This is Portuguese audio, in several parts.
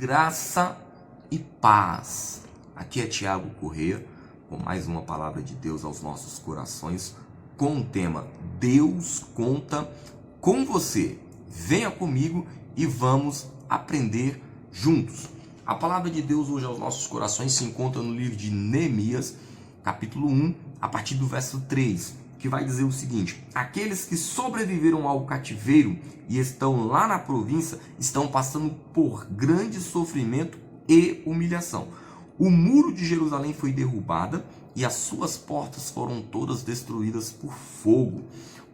Graça e paz. Aqui é Tiago Corrêa com mais uma palavra de Deus aos nossos corações com o tema Deus conta com você. Venha comigo e vamos aprender juntos. A palavra de Deus hoje aos nossos corações se encontra no livro de Neemias, capítulo 1, a partir do verso 3, que vai dizer o seguinte: aqueles que sobreviveram ao cativeiro e estão lá na província estão passando por grande sofrimento e humilhação. O muro de Jerusalém foi derrubado e as suas portas foram todas destruídas por fogo.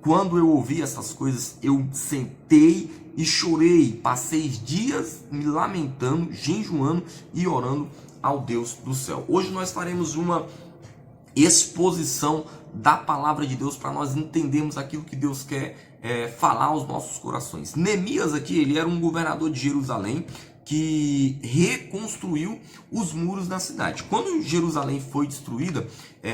Quando eu ouvi essas coisas, eu sentei e chorei, passei dias me lamentando, jejuando e orando ao Deus do céu. Hoje nós faremos uma exposição da palavra de Deus para nós entendermos aquilo que Deus quer falar aos nossos corações. Neemias aqui, ele era um governador de Jerusalém que reconstruiu os muros da cidade. Quando Jerusalém foi destruída,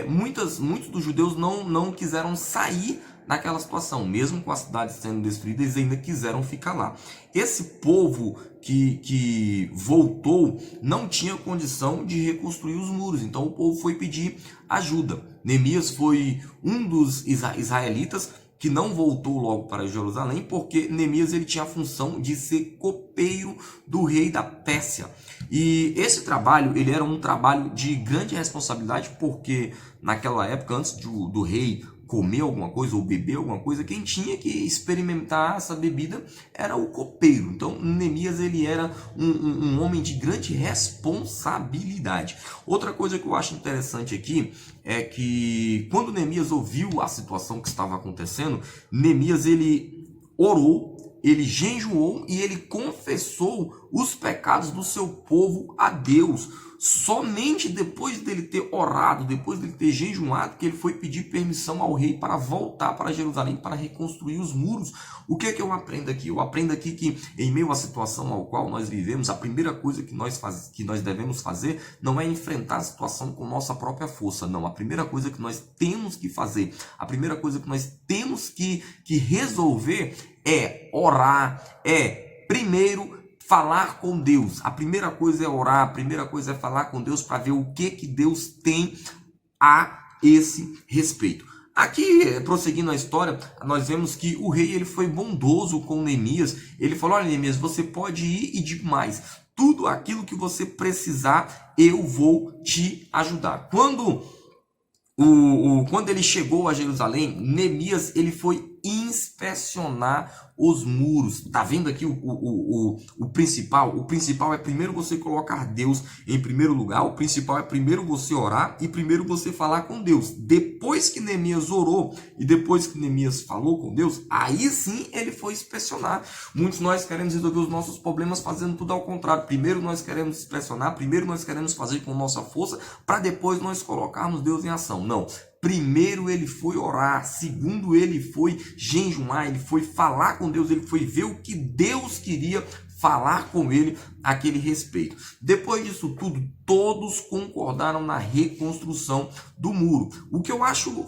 muitos dos judeus não quiseram sair daquela situação. Mesmo com a cidade sendo destruída, eles ainda quiseram ficar lá. Esse povo que voltou não tinha condição de reconstruir os muros, então o povo foi pedir ajuda. Neemias foi um dos israelitas que não voltou logo para Jerusalém, porque Neemias ele tinha a função de ser copeiro do rei da Pérsia. E esse trabalho ele era um trabalho de grande responsabilidade, porque naquela época, antes do rei comer alguma coisa ou beber alguma coisa, quem tinha que experimentar essa bebida era o copeiro. Então Neemias ele era um homem de grande responsabilidade. Outra coisa que eu acho interessante aqui é que quando Neemias ouviu a situação que estava acontecendo, Neemias ele orou, ele jejuou e ele confessou os pecados do seu povo a Deus. Somente depois dele ter orado, depois dele ter jejuado, que ele foi pedir permissão ao rei para voltar para Jerusalém, para reconstruir os muros. O que é que eu aprendo aqui? Eu aprendo aqui que em meio à situação ao qual nós vivemos, a primeira coisa que nós devemos fazer não é enfrentar a situação com nossa própria força, não. A primeira coisa que nós temos que fazer, a primeira coisa que nós temos que resolver é orar, primeiro falar com Deus. A primeira coisa é orar, a primeira coisa é falar com Deus para ver o que Deus tem a esse respeito. Aqui, prosseguindo a história, nós vemos que o rei ele foi bondoso com Neemias. Ele falou: olha, Neemias, você pode ir e digo mais, tudo aquilo que você precisar, eu vou te ajudar. Quando ele chegou a Jerusalém, Neemias ele foi inspecionar os muros. Tá vendo aqui o principal? O principal é primeiro você colocar Deus em primeiro lugar. O principal é primeiro você orar e primeiro você falar com Deus. Depois que Neemias orou e depois que Neemias falou com Deus, aí sim ele foi inspecionar. Muitos de nós queremos resolver os nossos problemas fazendo tudo ao contrário. Primeiro nós queremos inspecionar, primeiro nós queremos fazer com nossa força para depois nós colocarmos Deus em ação. Não. Primeiro ele foi orar, segundo ele foi jejuar, ele foi falar com Deus, ele foi ver o que Deus queria falar com ele a aquele respeito. Depois disso tudo, todos concordaram na reconstrução do muro. O que eu acho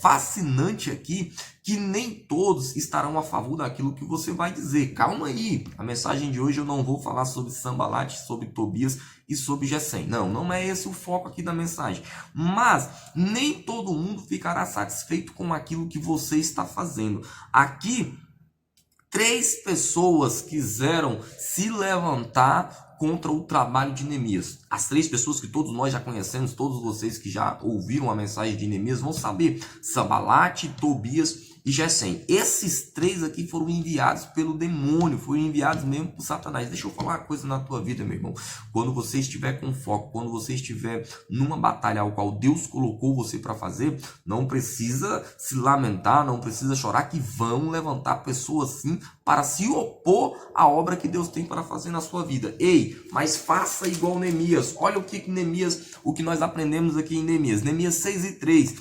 fascinante aqui, que nem todos estarão a favor daquilo que você vai dizer. Calma aí, a mensagem de hoje eu não vou falar sobre Sanbalate, sobre Tobias e sobre Gesem. Não é esse o foco aqui da mensagem. Mas nem todo mundo ficará satisfeito com aquilo que você está fazendo. Aqui, 3 pessoas quiseram se levantar contra o trabalho de Neemias. As 3 pessoas que todos nós já conhecemos, todos vocês que já ouviram a mensagem de Neemias vão saber: Sanbalate, Tobias e Gesem. Esses 3 aqui foram enviados pelo demônio, foram enviados mesmo por Satanás. Deixa eu falar uma coisa na tua vida, meu irmão. Quando você estiver com foco, quando você estiver numa batalha ao qual Deus colocou você para fazer, não precisa se lamentar, não precisa chorar, que vão levantar pessoas sim para se opor à obra que Deus tem para fazer na sua vida. Ei, mas faça igual Neemias. Olha o que nós aprendemos aqui em Neemias. Neemias 6:3.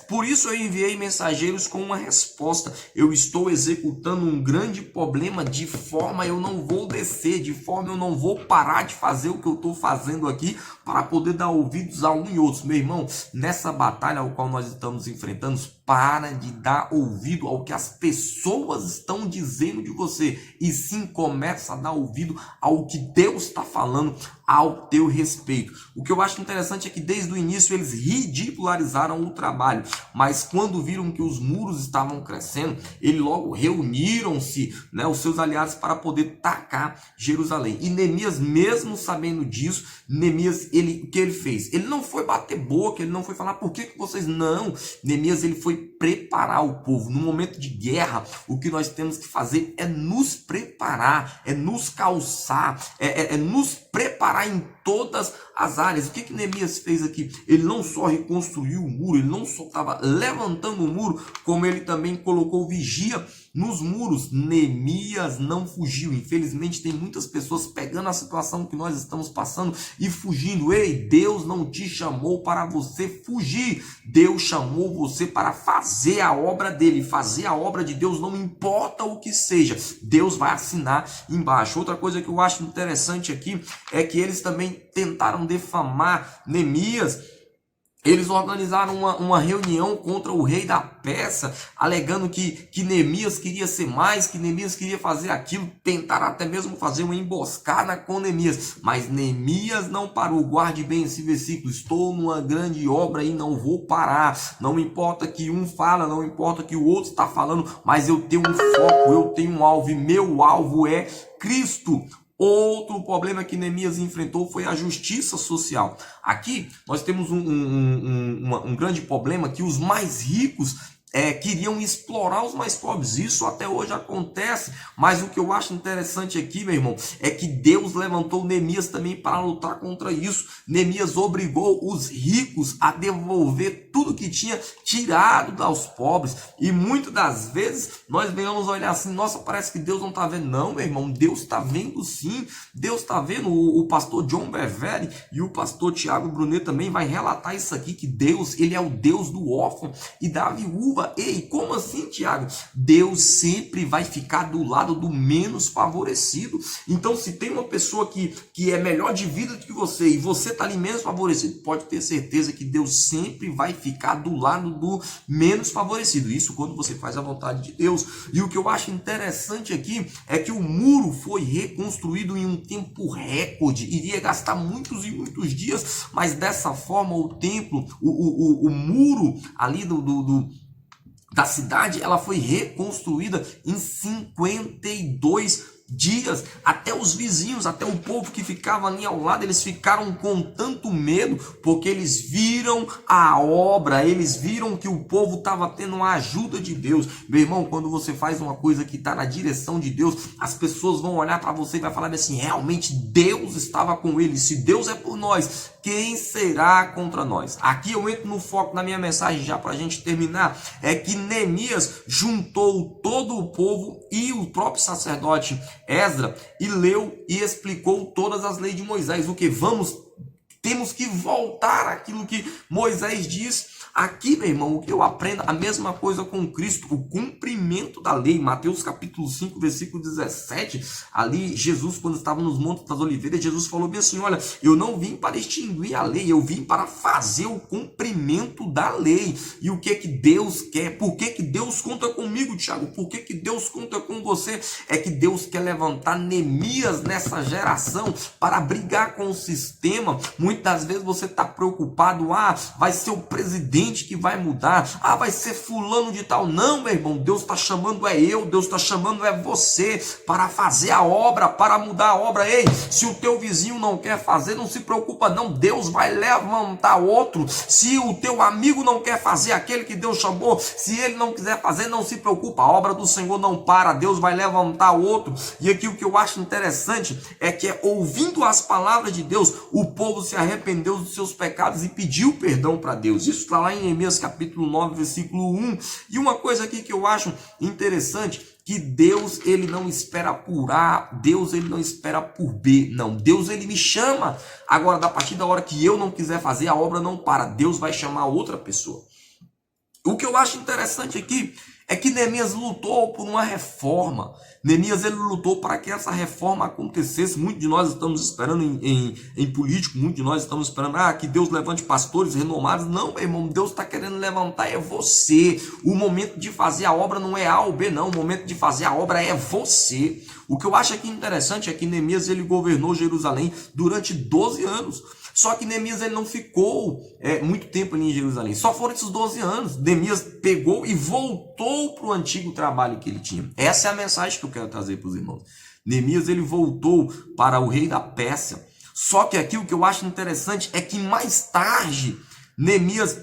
Por isso eu enviei mensageiros com uma resposta. Eu estou executando um grande problema, de forma eu não vou descer, de forma eu não vou parar de fazer o que eu estou fazendo aqui para poder dar ouvidos a um e outros. Meu irmão, nessa batalha ao qual nós estamos enfrentando, para de dar ouvido ao que as pessoas estão dizendo de você, e sim começa a dar ouvido ao que Deus está falando ao teu respeito. O que eu acho interessante é que desde o início eles ridicularizaram o trabalho, mas quando viram que os muros estavam crescendo, eles logo reuniram-se, né, os seus aliados, para poder tacar Jerusalém. E Neemias, mesmo sabendo disso, Neemias, o que ele fez? Ele não foi bater boca, ele não foi falar por que vocês não. Neemias, ele foi preparar o povo. No momento de guerra, o que nós temos que fazer é nos preparar, é nos calçar, é nos preparar em todas as áreas. O que Neemias fez aqui? Ele não só reconstruiu o muro, ele não só estava levantando o muro, como ele também colocou vigia nos muros. Neemias não fugiu. Infelizmente tem muitas pessoas pegando a situação que nós estamos passando e fugindo. Ei, Deus não te chamou para você fugir. Deus chamou você para fazer a obra dele. Fazer a obra de Deus, não importa o que seja, Deus vai assinar embaixo. Outra coisa que eu acho interessante aqui é que eles também tentaram defamar Neemias. Eles organizaram uma reunião contra o rei da Pérsia, alegando que Neemias queria ser mais, que Neemias queria fazer aquilo. Tentaram até mesmo fazer uma emboscada com Neemias, mas Neemias não parou. Guarde bem esse versículo: estou numa grande obra e não vou parar. Não importa que um fala, não importa que o outro está falando, mas eu tenho um foco, eu tenho um alvo, e meu alvo é Cristo. Outro problema que Neemias enfrentou foi a justiça social. Aqui nós temos um grande problema, que os mais ricos queriam explorar os mais pobres. Isso até hoje acontece, mas o que eu acho interessante aqui, meu irmão, é que Deus levantou Neemias também para lutar contra isso. Neemias obrigou os ricos a devolver tudo que tinha tirado aos pobres, e muitas das vezes nós venhamos olhar assim: nossa, parece que Deus não está vendo. Não, meu irmão, Deus está vendo sim. Deus está vendo. O pastor John Bevere e o pastor Tiago Brunet também vai relatar isso aqui, que Deus, ele é o Deus do órfão e da viúva. Ei, como assim, Tiago? Deus sempre vai ficar do lado do menos favorecido. Então, se tem uma pessoa que é melhor de vida do que você, e você está ali menos favorecido, pode ter certeza que Deus sempre vai ficar do lado do menos favorecido. Isso quando você faz a vontade de Deus. E o que eu acho interessante aqui é que o muro foi reconstruído em um tempo recorde. Iria gastar muitos e muitos dias, mas dessa forma o templo, o muro ali da cidade, ela foi reconstruída em 52 dias. Até os vizinhos, até o povo que ficava ali ao lado, eles ficaram com tanto medo, porque eles viram a obra, eles viram que o povo estava tendo a ajuda de Deus. Meu irmão, quando você faz uma coisa que está na direção de Deus, as pessoas vão olhar para você e vai falar assim: realmente Deus estava com ele. Se Deus é por nós, quem será contra nós? Aqui eu entro no foco da minha mensagem, já para a gente terminar, é que Neemias juntou todo o povo e o próprio sacerdote Esdra e leu e explicou todas as leis de Moisés. O que temos que voltar àquilo que Moisés diz. Aqui, meu irmão, o que eu aprendo, a mesma coisa com Cristo, o cumprimento da lei. Mateus capítulo 5, versículo 17, ali Jesus, quando estava nos Montes das Oliveiras, Jesus falou bem assim: olha, eu não vim para extinguir a lei, eu vim para fazer o cumprimento da lei. E o que Deus quer? Por que Deus conta comigo, Tiago? Por que Deus conta com você? É que Deus quer levantar Neemias nessa geração para brigar com o sistema. Muitas vezes você está preocupado: vai ser o presidente que vai mudar, vai ser fulano de tal. Não, meu irmão, Deus está chamando Deus está chamando você para fazer a obra, para mudar a obra. Ei, se o teu vizinho não quer fazer, não se preocupa não, Deus vai levantar outro. Se o teu amigo não quer fazer aquele que Deus chamou, se ele não quiser fazer, não se preocupa, a obra do Senhor não para, Deus vai levantar outro. E aqui o que eu acho interessante é que, ouvindo as palavras de Deus, o povo se arrependeu dos seus pecados e pediu perdão para Deus. Isso está lá em Neemias capítulo 9, versículo 1. E uma coisa aqui que eu acho interessante, que Deus, ele não espera por A, Deus, ele não espera por B, não. Deus, ele me chama. Agora, a partir da hora que eu não quiser fazer, a obra não para. Deus vai chamar outra pessoa. O que eu acho interessante aqui É que Neemias lutou por uma reforma. Neemias, ele lutou para que essa reforma acontecesse. Muitos de nós estamos esperando em político, muitos de nós estamos esperando que Deus levante pastores renomados. Não, meu irmão, Deus está querendo levantar é você. O momento de fazer a obra não é A ou B, não. O momento de fazer a obra é você. O que eu acho aqui interessante é que Neemias, ele governou Jerusalém durante 12 anos. Só que Neemias, ele não ficou muito tempo ali em Jerusalém. Só foram esses 12 anos. Neemias pegou e voltou para o antigo trabalho que ele tinha. Essa é a mensagem que eu quero trazer para os irmãos. Neemias, ele voltou para o rei da Pérsia. Só que aqui o que eu acho interessante é que mais tarde, Neemias,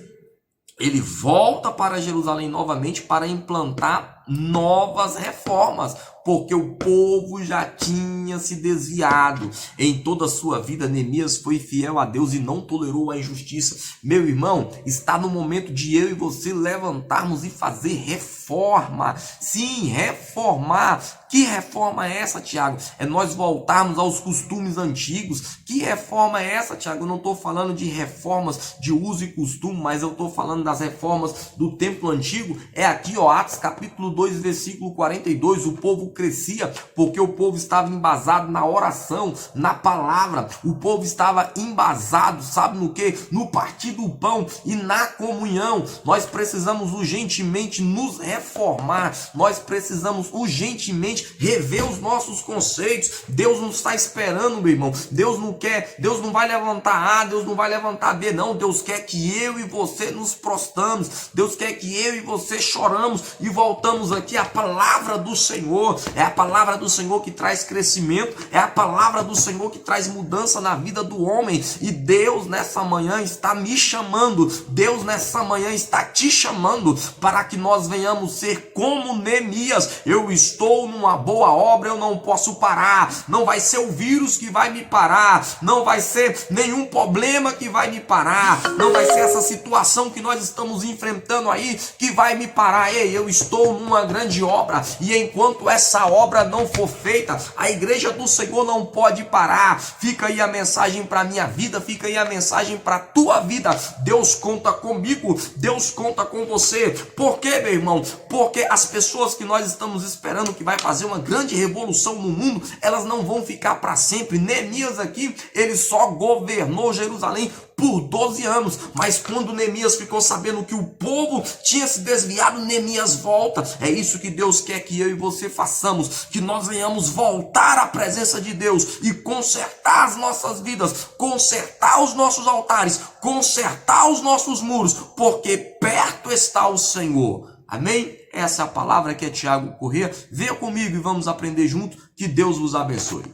ele volta para Jerusalém novamente para implantar novas reformas, porque o povo já tinha se desviado. Em toda a sua vida, Neemias foi fiel a Deus e não tolerou a injustiça. Meu irmão, está no momento de eu e você levantarmos e fazer reforma. Sim, reformar. Que reforma é essa, Tiago? É nós voltarmos aos costumes antigos. Que reforma é essa, Tiago? Eu não estou falando de reformas de uso e costume, mas eu estou falando das reformas do templo antigo. É aqui, ó, Atos capítulo 2, versículo 42. O povo crescia porque o povo estava embasado na oração, na palavra. O povo estava embasado, sabe no que? No partir do pão e na comunhão. Nós precisamos urgentemente nos reformar. Nós precisamos urgentemente rever os nossos conceitos. Deus não está esperando, meu irmão. Deus não quer, Deus não vai levantar A, Deus não vai levantar B, não. Deus quer que eu e você nos prostramos. Deus quer que eu e você choramos e voltamos aqui à palavra do Senhor. É a palavra do Senhor que traz crescimento, é a palavra do Senhor que traz mudança na vida do homem. E Deus nessa manhã está me chamando, Deus nessa manhã está te chamando para que nós venhamos ser como Neemias. Eu estou numa boa obra, eu não posso parar. Não vai ser o vírus que vai me parar, não vai ser nenhum problema que vai me parar, não vai ser essa situação que nós estamos enfrentando aí que vai me parar. Ei, eu estou numa grande obra e enquanto essa obra não for feita, a igreja do Senhor não pode parar. Fica aí a mensagem para minha vida, fica aí a mensagem para tua vida. Deus conta comigo, Deus conta com você. Por quê, meu irmão? Porque as pessoas que nós estamos esperando que vai fazer uma grande revolução no mundo, elas não vão ficar para sempre. Neemias aqui, ele só governou Jerusalém por 12 anos, mas quando Neemias ficou sabendo que o povo tinha se desviado, Neemias volta. É isso que Deus quer que eu e você façamos, que nós venhamos voltar à presença de Deus e consertar as nossas vidas, consertar os nossos altares, consertar os nossos muros, porque perto está o Senhor. Amém? Essa é a palavra que é Tiago Corrêa. Venha comigo e vamos aprender junto. Que Deus vos abençoe.